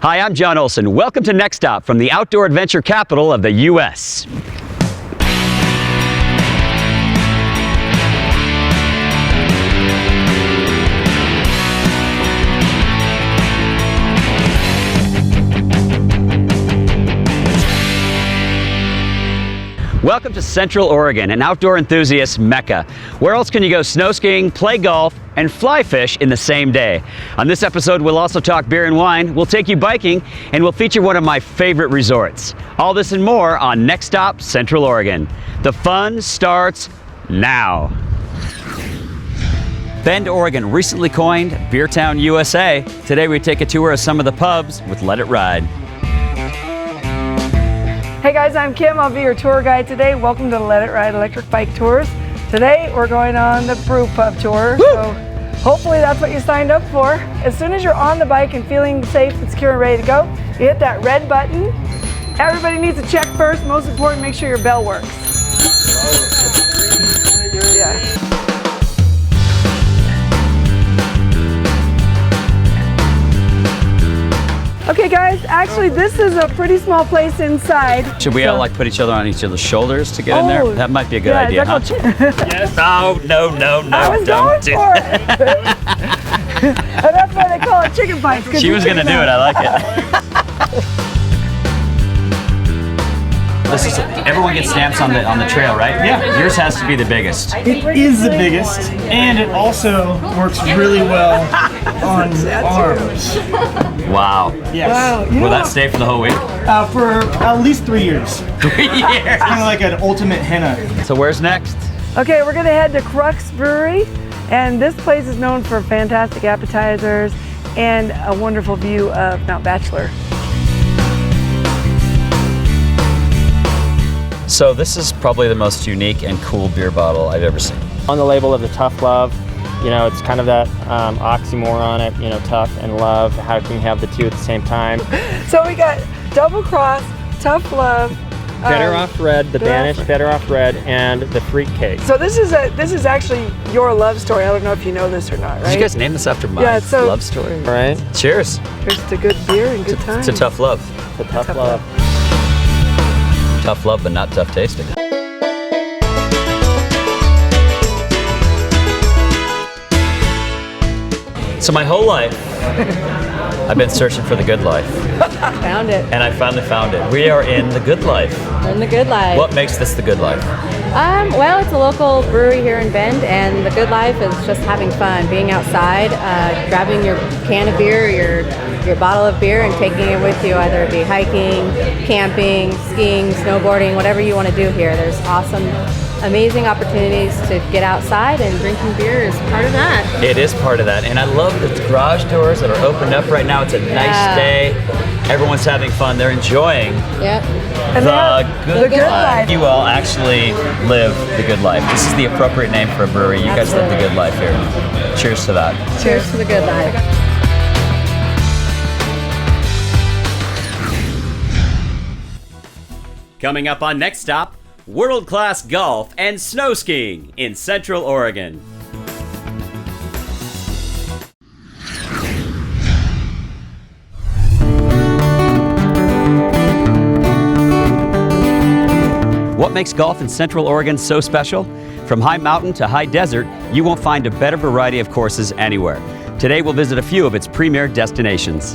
Hi, I'm John Olson. Welcome to Next Stop from the outdoor adventure capital of the U.S. Welcome to Central Oregon, an outdoor enthusiast mecca. Where else can you go snow skiing, play golf, and fly fish in the same day? On this episode, we'll also talk beer and wine, we'll take you biking, and we'll feature one of my favorite resorts. All this and more on Next Stop, Central Oregon. The fun starts now. Bend, Oregon, recently coined Beer Town, USA. Today we take a tour of some of the pubs with Let It Ride. Hey guys, I'm Kim. I'll be your tour guide today. Welcome to the Let It Ride Electric Bike Tours. Today we're going on the Brew Pub Tour. Woo! So hopefully that's what you signed up for. As soon as you're on the bike and feeling safe and secure and ready to go, you hit that red button. Everybody needs to check first. Most important, make sure your bell works. Yeah. Okay guys, actually this is a pretty small place inside. Should we all like put each other on each other's shoulders to get in there? That might be a good yeah, idea, huh? Yes. No, I was going for it. And that's why they call it chicken bites. She was gonna do it, I like it. Everyone gets stamps on the trail, right? Yeah. Yours has to be the biggest. It is the biggest, and it also works really well on arms. Wow. Yes. Wow. You Will know that stay for the whole week? For at least 3 years. 3 years. Kind of like an ultimate henna. So where's next? Okay, we're gonna head to Crux Brewery, and this place is known for fantastic appetizers and a wonderful view of Mount Bachelor. So this is probably the most unique and cool beer bottle I've ever seen. On the label of the tough love, you know, it's kind of that oxymoron it, you know, tough and love. How can you have the two at the same time? So we got Double Cross, Tough Love. Better Off Red, the banished Better Off Red, and the Freak Cake. So this is actually your love story. I don't know if you know this or not, right? Did you guys name this after my love story? All right. Cheers. Here's to good beer and good times. It's a tough love. The tough love. Tough love, but not tough tasting. So my whole life, I've been searching for the good life. Found it. And I finally found it. We are in the good life. We're in the good life. What makes this the good life? Well, it's a local brewery here in Bend, and the good life is just having fun, being outside, grabbing your can of beer, your bottle of beer, and taking it with you, either it be hiking, camping, skiing, snowboarding, whatever you want to do here. There's awesome, amazing opportunities to get outside, and drinking beer is part of that. It is part of that, and I love the garage doors that are opened up right now. It's a nice day. Everyone's having fun. They're enjoying Yep. the good life. life. You all actually live the good life. This is the appropriate name for a brewery. You guys live the good life here. Cheers to that. Cheers to the good life. Coming up on Next Stop, world-class golf and snow skiing in Central Oregon. What makes golf in Central Oregon so special? From high mountain to high desert, you won't find a better variety of courses anywhere. Today we'll visit a few of its premier destinations.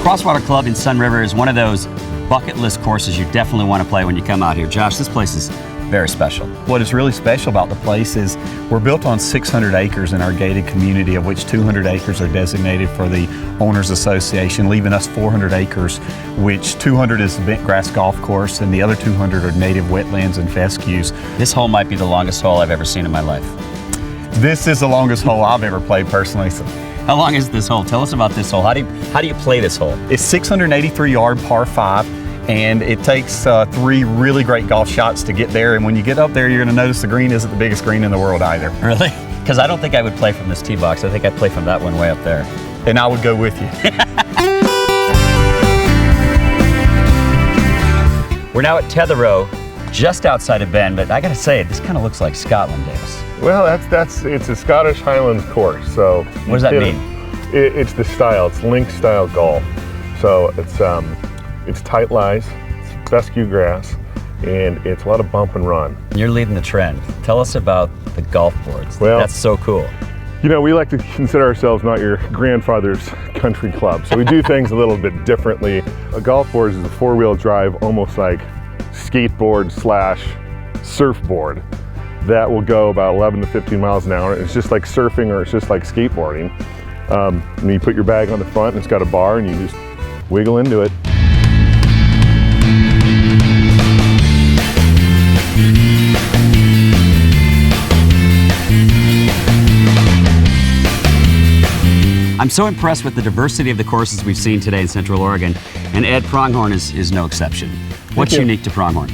Crosswater Club in Sunriver is one of those bucket list courses you definitely want to play when you come out here. Josh, this place is very special. What is really special about the place is we're built on 600 acres in our gated community, of which 200 acres are designated for the Owners Association, leaving us 400 acres, which 200 is the bent grass golf course and the other 200 are native wetlands and fescues. This hole might be the longest hole I've ever seen in my life. This is the longest hole I've ever played personally. So How long is this hole? Tell us about this hole. How do you play this hole? it's 683 yard par 5. And it takes 3 really great golf shots to get there. And when you get up there, you're going to notice the green isn't the biggest green in the world either. Really? Because I don't think I would play from this tee box. I think I'd play from that one way up there. And I would go with you. We're now at Tetherow, just outside of Bend, but I gotta say, this kind of looks like Scotland, Davis. Well, it's a Scottish Highlands course. So What does that mean? It's the style. It's link style golf. So it's tight lies, it's fescue grass, and it's a lot of bump and run. You're leading the trend. Tell us about the golf boards. Well, that's so cool. You know, we like to consider ourselves not your grandfather's country club, so we do things a little bit differently. A golf board is a four-wheel drive, almost like skateboard / surfboard that will go about 11 to 15 miles an hour. It's just like surfing, or it's just like skateboarding. And you put your bag on the front, and it's got a bar, and you just wiggle into it. I'm so impressed with the diversity of the courses we've seen today in Central Oregon, and Ed, Pronghorn is no exception. What's unique to Pronghorn?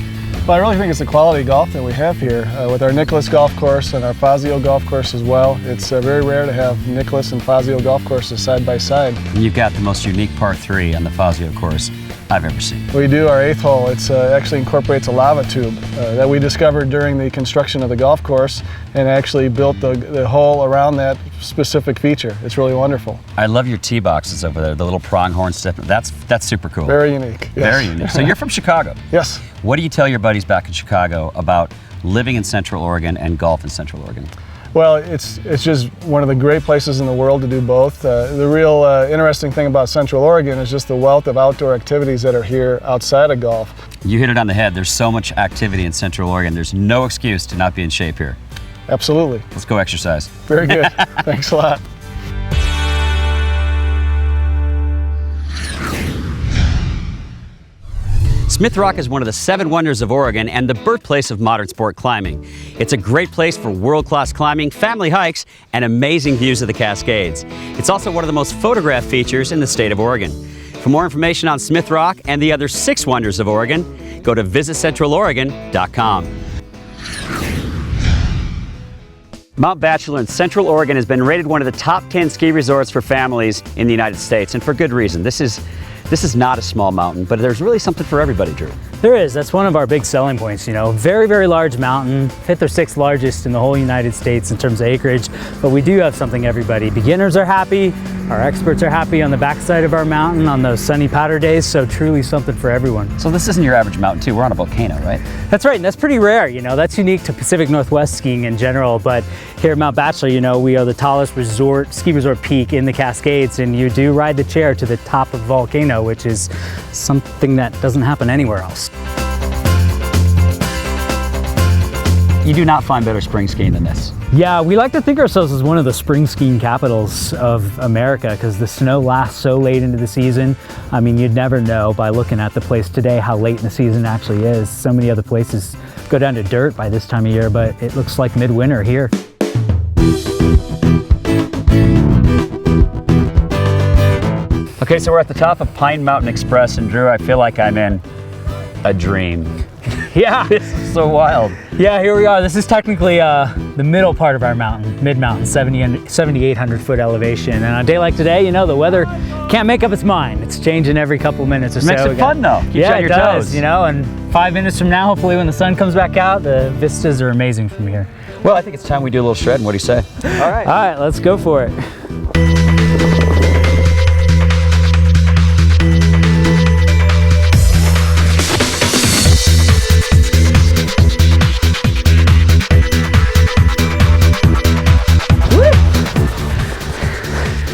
Well, I really think it's the quality of golf that we have here. With our Nicholas golf course and our Fazio golf course as well, it's very rare to have Nicholas and Fazio golf courses side by side. You've got the most unique par 3 on the Fazio course I've ever seen. We do our 8th hole. It actually incorporates a lava tube that we discovered during the construction of the golf course, and actually built the hole around that specific feature. It's really wonderful. I love your tee boxes over there, the little Pronghorn stuff. That's super cool. Very unique. Yes. Very unique. So you're from Chicago. Yes. What do you tell your buddies back in Chicago about living in Central Oregon and golf in Central Oregon? Well, it's just one of the great places in the world to do both. The real interesting thing about Central Oregon is just the wealth of outdoor activities that are here outside of golf. You hit it on the head. There's so much activity in Central Oregon. There's no excuse to not be in shape here. Absolutely. Let's go exercise. Very good. Thanks a lot. Smith Rock is one of the 7 wonders of Oregon and the birthplace of modern sport climbing. It's a great place for world-class climbing, family hikes, and amazing views of the Cascades. It's also one of the most photographed features in the state of Oregon. For more information on Smith Rock and the other 6 wonders of Oregon, go to visitcentraloregon.com. Mount Bachelor in Central Oregon has been rated one of the top 10 ski resorts for families in the United States, and for good reason. This is not a small mountain, but there's really something for everybody, Drew. There is. That's one of our big selling points, you know. Very, very large mountain, 5th or 6th largest in the whole United States in terms of acreage, but we do have something everybody. Beginners are happy, our experts are happy on the backside of our mountain on those sunny powder days, so truly something for everyone. So this isn't your average mountain too, we're on a volcano, right? That's right, and that's pretty rare, you know. That's unique to Pacific Northwest skiing in general, but here at Mount Bachelor, you know, we are the tallest ski resort peak in the Cascades, and you do ride the chair to the top of the volcano, which is something that doesn't happen anywhere else. You do not find better spring skiing than this. Yeah, we like to think ourselves as one of the spring skiing capitals of America because the snow lasts so late into the season. I mean, you'd never know by looking at the place today how late in the season actually is. So many other places go down to dirt by this time of year, but it looks like midwinter here. Okay, so we're at the top of Pine Mountain Express, and Drew, I feel like I'm in a dream. Yeah. This is so wild. Yeah, here we are. This is technically the middle part of our mountain, mid-mountain, 7,800 foot elevation. And on a day like today, you know, the weather can't make up its mind. It's changing every couple minutes or so. Makes it fun though. Keeps you on your toes. You know, and 5 minutes from now, hopefully when the sun comes back out, the vistas are amazing from here. Well, I think it's time we do a little shredding. What do you say? All right, let's go for it.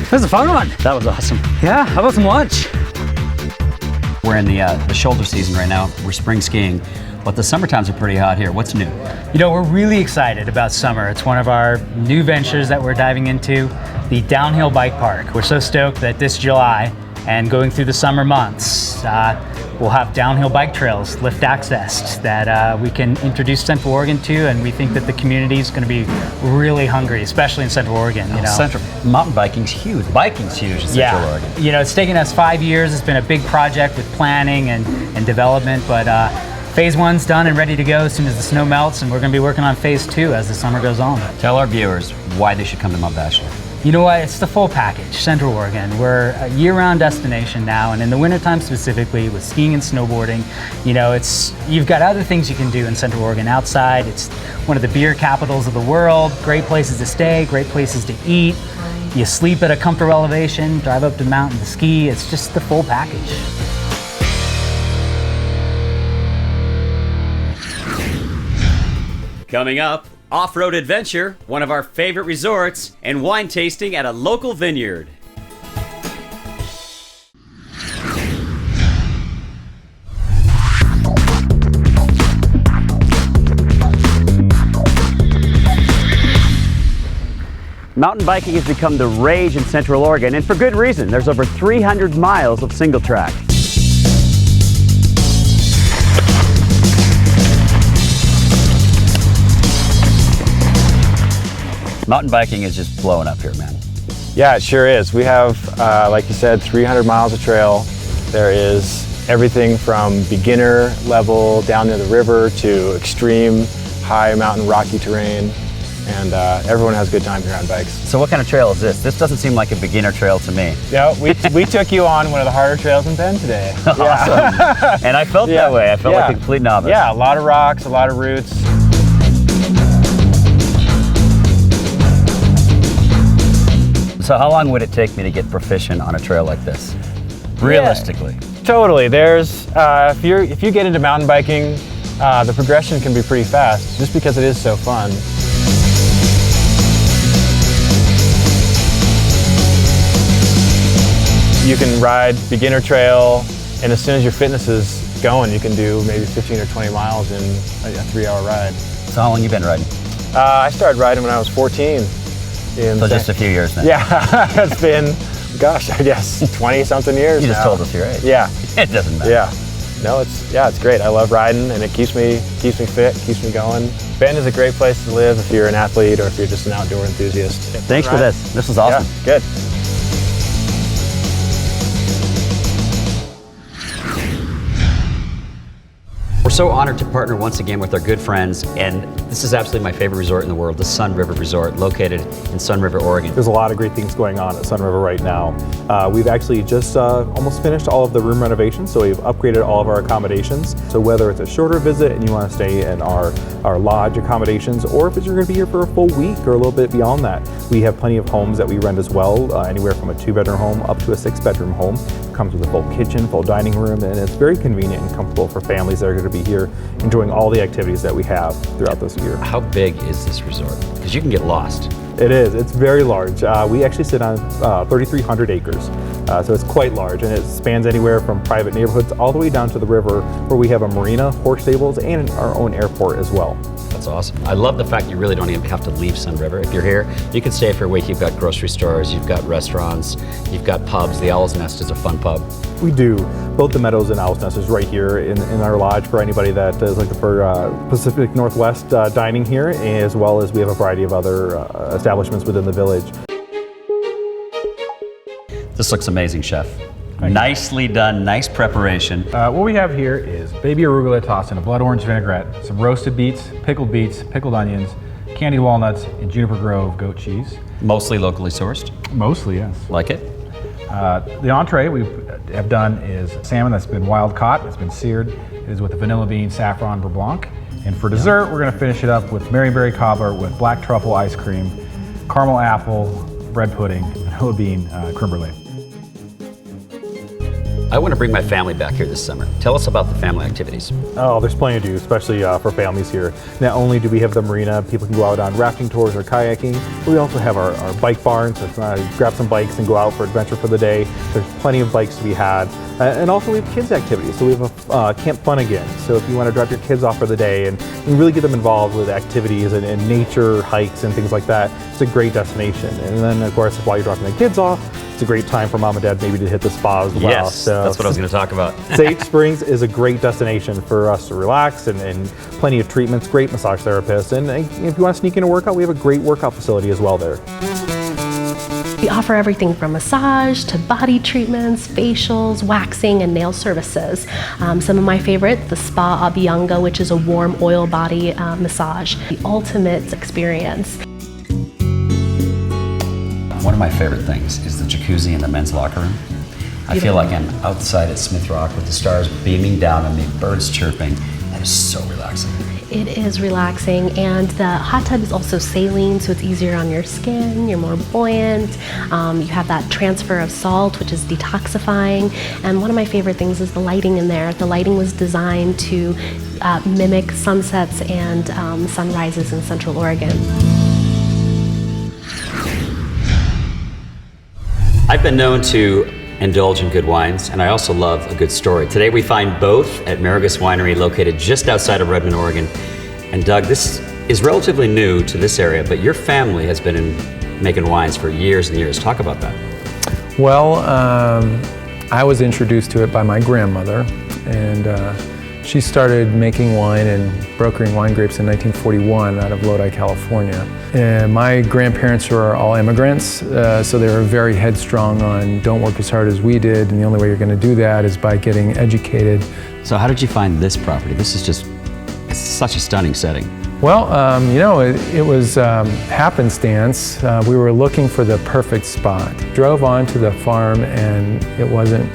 That was a fun one. That was awesome. Yeah, how about some lunch? We're in the shoulder season right now. We're spring skiing, but the summer times are pretty hot here. What's new? You know, we're really excited about summer. It's one of our new ventures that we're diving into, the downhill bike park. We're so stoked that this July and going through the summer months, we'll have downhill bike trails, lift access that we can introduce Central Oregon to, and we think that the community is going to be really hungry, especially in Central Oregon. You know, Central mountain biking's huge. Biking's huge in Central Oregon. You know, it's taken us 5 years. It's been a big project with planning and development, but phase 1's done and ready to go as soon as the snow melts, and we're going to be working on phase 2 as the summer goes on. Tell our viewers why they should come to Mount Bachelor. You know what? It's the full package. Central Oregon. We're a year-round destination now, and in the wintertime specifically, with skiing and snowboarding, you know, you've got other things you can do in Central Oregon outside. It's one of the beer capitals of the world. Great places to stay, great places to eat. You sleep at a comfortable elevation, drive up to the mountain to ski. It's just the full package. Coming up, off-road adventure, one of our favorite resorts, and wine tasting at a local vineyard. Mountain biking has become the rage in Central Oregon, and for good reason. There's over 300 miles of single track. Mountain biking is just blowing up here, man. Yeah, it sure is. We have, like you said, 300 miles of trail. There is everything from beginner level down near the river to extreme high mountain rocky terrain. And everyone has a good time here on bikes. So what kind of trail is this? This doesn't seem like a beginner trail to me. Yeah, we took you on one of the harder trails in Bend today. Awesome. Yeah. And I felt that way. I felt like a complete novice. Yeah, a lot of rocks, a lot of roots. So how long would it take me to get proficient on a trail like this? Realistically. Yeah, totally. There's, if you get into mountain biking, the progression can be pretty fast just because it is so fun. You can ride beginner trail, and as soon as your fitness is going, you can do maybe 15 or 20 miles in a 3-hour ride. So how long you been riding? I started riding when I was 14. So just a few years now. Yeah, it's been, gosh, I guess 20-something years You just now. told us your age. Yeah. It doesn't matter. Yeah. No, it's great. I love riding, and it keeps me fit, keeps me going. Bend is a great place to live if you're an athlete or if you're just an outdoor enthusiast. Thanks for this. This was awesome. Yeah, good. We're so honored to partner once again with our good friends, and this is absolutely my favorite resort in the world, the Sunriver Resort, located in Sunriver, Oregon. There's a lot of great things going on at Sunriver right now. We've actually just almost finished all of the room renovations, so we've upgraded all of our accommodations. So whether it's a shorter visit and you want to stay in our lodge accommodations, or if you're going to be here for a full week or a little bit beyond that, we have plenty of homes that we rent as well, anywhere from a 2-bedroom home up to a 6-bedroom home. It comes with a full kitchen, full dining room, and it's very convenient and comfortable for families that are going to be here enjoying all the activities that we have throughout this year. How big is this resort? Because you can get lost. It is. It's very large. We actually sit on 3,300 acres, so it's quite large, and it spans anywhere from private neighborhoods all the way down to the river, where we have a marina, horse stables, and our own airport as well. That's awesome. I love the fact you really don't even have to leave Sunriver. If you're here, you can stay for a week. You've got grocery stores, you've got restaurants, you've got pubs. The Owl's Nest is a fun pub. We do. Both the Meadows and Owl's Nest is right here in our lodge for anybody that is looking for Pacific Northwest dining here, as well as we have a variety of other establishments within the village. This looks amazing, Chef. Nicely done, nice preparation. What we have here is baby arugula tossed in a blood orange vinaigrette, some roasted beets, pickled onions, candied walnuts, and Juniper Grove goat cheese. Mostly locally sourced? Mostly, yes. Like it? The entree we have done is salmon that's been wild caught, it's been seared. It is with a vanilla bean saffron beurre blanc. And for dessert, we're gonna finish it up with Maryberry cobbler with black truffle ice cream, caramel apple, bread pudding, vanilla bean creme brulee. I want to bring my family back here this summer. Tell us about the family activities. Oh, there's plenty to do, especially for families here. Not only do we have the marina, people can go out on rafting tours or kayaking, but we also have our bike barn, so grab some bikes and go out for adventure for the day. There's plenty of bikes to be had. And also we have kids activities, so we have a Camp Fun Again. So if you want to drop your kids off for the day and really get them involved with activities and nature hikes and things like that, it's a great destination. And then of course, while you're dropping the kids off, it's a great time for mom and dad maybe to hit the spa as well. Yes, so that's what I was going to talk about. Sage Springs is a great destination for us to relax and plenty of treatments, great massage therapists. And if you want to sneak in a workout, we have a great workout facility as well there. We offer everything from massage to body treatments, facials, waxing, and nail services. Some of my favorite, the Spa Abhyanga, which is a warm oil body massage. The ultimate experience. One of my favorite things is the jacuzzi in the men's locker room. I feel like I'm outside at Smith Rock with the stars beaming down on me, birds chirping. That is so relaxing. It is relaxing, and the hot tub is also saline, so it's easier on your skin, you're more buoyant, you have that transfer of salt, which is detoxifying, and one of my favorite things is the lighting in there. The lighting was designed to mimic sunsets and sunrises in Central Oregon. I've been known to indulge in good wines, and I also love a good story. Today we find both at Maragas Winery, located just outside of Redmond, Oregon. And Doug, this is relatively new to this area, but your family has been making wines for years and years. Talk about that. Well, I was introduced to it by my grandmother, and she started making wine and brokering wine grapes in 1941 out of Lodi, California. And my grandparents were all immigrants, so they were very headstrong on don't work as hard as we did, and the only way you're going to do that is by getting educated. So how did you find this property? This is just such a stunning setting. Well, you know, it was happenstance. We were looking for the perfect spot. Drove onto the farm, and it wasn't,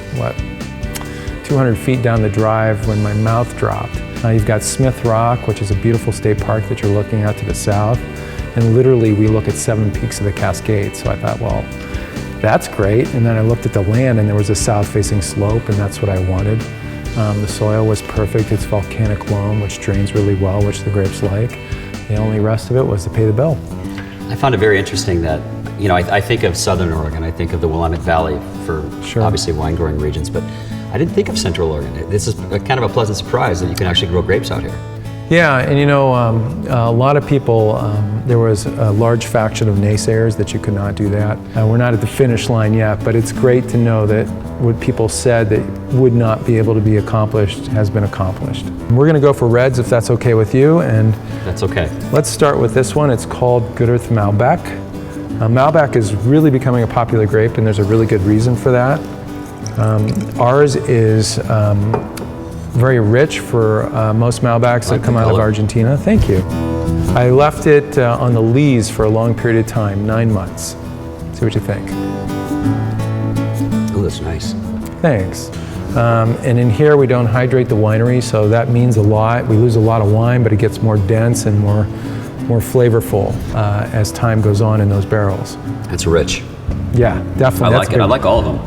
200 feet down the drive when my mouth dropped. You've got Smith Rock, which is a beautiful state park that you're looking at to the south. And literally we look at 7 peaks of the Cascades. So I thought, well, that's great. And then I looked at the land, and there was a south-facing slope, and that's what I wanted. The soil was perfect. It's volcanic loam, which drains really well, which the grapes like. The only rest of it was to pay the bill. I found it very interesting that, you know, I think of Southern Oregon, I think of the Willamette Valley for obviously wine growing regions, but I didn't think of Central Oregon. This is kind of a pleasant surprise that you can actually grow grapes out here. Yeah, and you know, a lot of people, there was a large faction of naysayers that you could not do that. We're not at the finish line yet, but it's great to know that what people said that would not be able to be accomplished has been accomplished. We're going to go for reds if that's okay with you, and that's okay. Let's start with this one. It's called Good Earth Malbec. Malbec is really becoming a popular grape, and there's a really good reason for that. Ours is very rich for most Malbecs that come out of Argentina. Thank you. I left it on the lees for a long period of time, 9 months. See what you think. Oh, that's nice. Thanks. And in here we don't hydrate the winery, so that means a lot. We lose a lot of wine, but it gets more dense and more flavorful as time goes on in those barrels. It's rich. Yeah, definitely. I like it. I like all of them.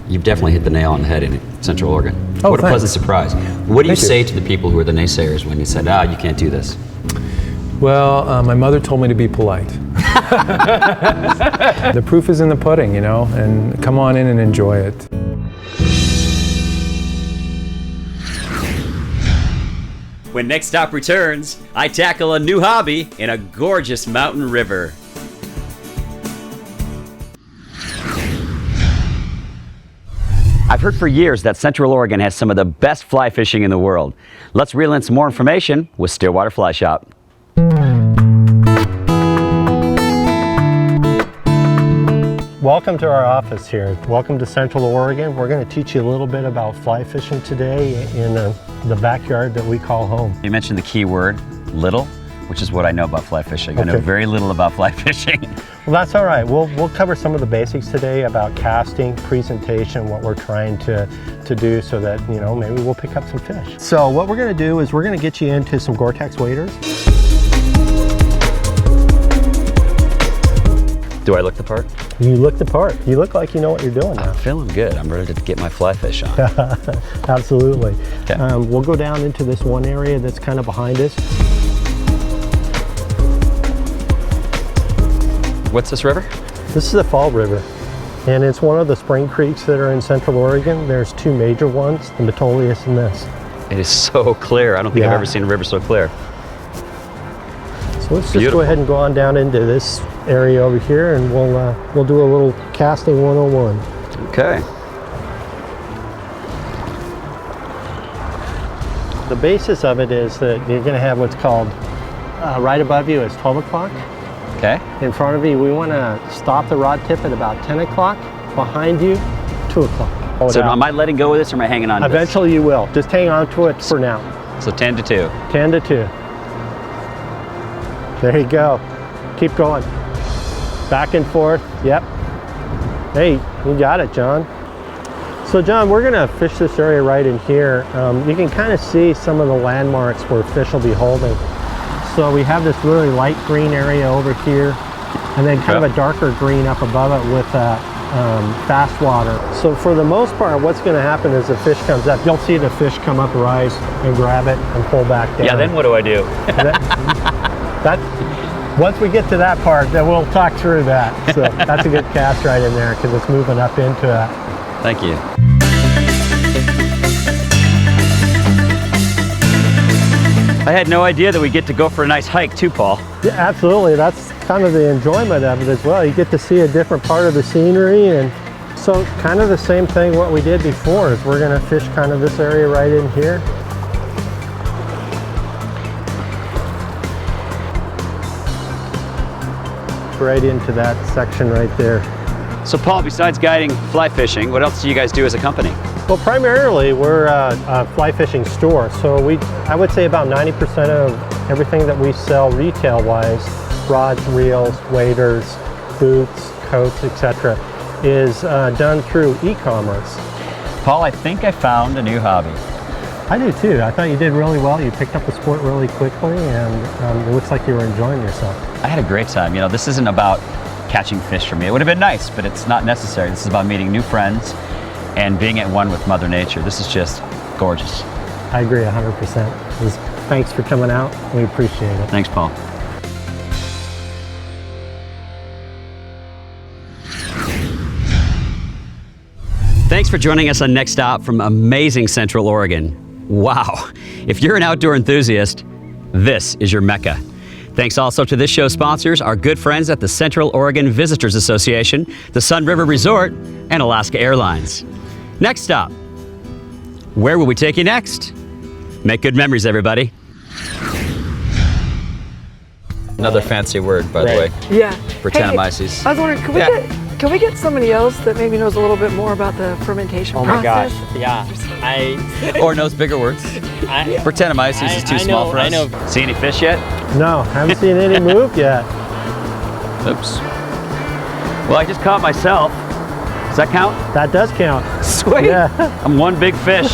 You've definitely hit the nail on the head in Central Oregon. Oh, what a pleasant surprise. What do you Thank say to the people who are the naysayers when you said, you can't do this? Well, my mother told me to be polite. The proof is in the pudding, you know, and come on in and enjoy it. When Next Stop returns, I tackle a new hobby in a gorgeous mountain river. I've heard for years that Central Oregon has some of the best fly fishing in the world. Let's reel in some more information with Stillwater Fly Shop. Welcome to our office here. Welcome to Central Oregon. We're going to teach you a little bit about fly fishing today in the backyard that we call home. You mentioned the key word, little, which is what I know about fly fishing. Okay. I know very little about fly fishing. Well, that's all right. We'll cover some of the basics today about casting, presentation, what we're trying to do so that, you know, maybe we'll pick up some fish. So what we're going to do is we're going to get you into some Gore-Tex waders. Do I look the part? You look the part. You look like you know what you're doing now. I'm feeling good. I'm ready to get my fly fish on. Absolutely. Okay. We'll go down into this one area that's kind of behind us. What's this river? This is the Fall River, and it's one of the spring creeks that are in Central Oregon. There's two major ones, the Metolius and this. It is so clear. I don't think I've ever seen a river so clear. So let's just go ahead and go on down into this area over here, and we'll do a little casting 101. Okay. The basis of it is that you're going to have what's called right above you is 12 o'clock. Okay. In front of you, we want to stop the rod tip at about 10 o'clock. Behind you, 2 o'clock. So am I letting go of this or am I hanging on to this? Eventually you will. Just hang on to it for now. So 10 to 2. 10 to 2. There you go. Keep going. Back and forth. Yep. Hey, you got it, John. So John, we're gonna fish this area right in here. You can kind of see some of the landmarks where fish will be holding. So we have this really light green area over here, and then kind of a darker green up above it with fast water. So for the most part, what's gonna happen is the fish comes up, you'll see the fish come up, rise, and grab it and pull back down. Yeah, then what do I do? Once we get to that part, then we'll talk through that. So that's a good cast right in there because it's moving up into it. Thank you. I had no idea that we get to go for a nice hike too, Paul. Yeah, absolutely. That's kind of the enjoyment of it as well. You get to see a different part of the scenery, and so kind of the same thing what we did before is we're going to fish kind of this area right in here. Right into that section right there. So Paul, besides guiding fly fishing, what else do you guys do as a company? Well, primarily we're a fly fishing store. So I would say about 90% of everything that we sell retail-wise, rods, reels, waders, boots, coats, etc., is done through e-commerce. Paul, I think I found a new hobby. I do too. I thought you did really well. You picked up the sport really quickly, and it looks like you were enjoying yourself. I had a great time. You know, this isn't about catching fish for me. It would have been nice, but it's not necessary. This is about meeting new friends and being at one with Mother Nature. This is just gorgeous. I agree 100%. Thanks for coming out. We appreciate it. Thanks, Paul. Thanks for joining us on Next Stop from amazing Central Oregon. Wow. If you're an outdoor enthusiast, this is your Mecca. Thanks also to this show's sponsors, our good friends at the Central Oregon Visitors Association, the Sunriver Resort, and Alaska Airlines. Next stop. Where will we take you next? Make good memories, everybody. Another fancy word, by the way. Yeah. Brettanomyces. Hey, I was wondering, can we get somebody else that maybe knows a little bit more about the fermentation process? Oh my gosh, yeah. Or knows bigger words. Brettanomyces is too small for us. I know. See any fish yet? No, haven't seen any move yet. Oops. Well, I just caught myself. Does that count? That does count. Sweet. Yeah. I'm one big fish.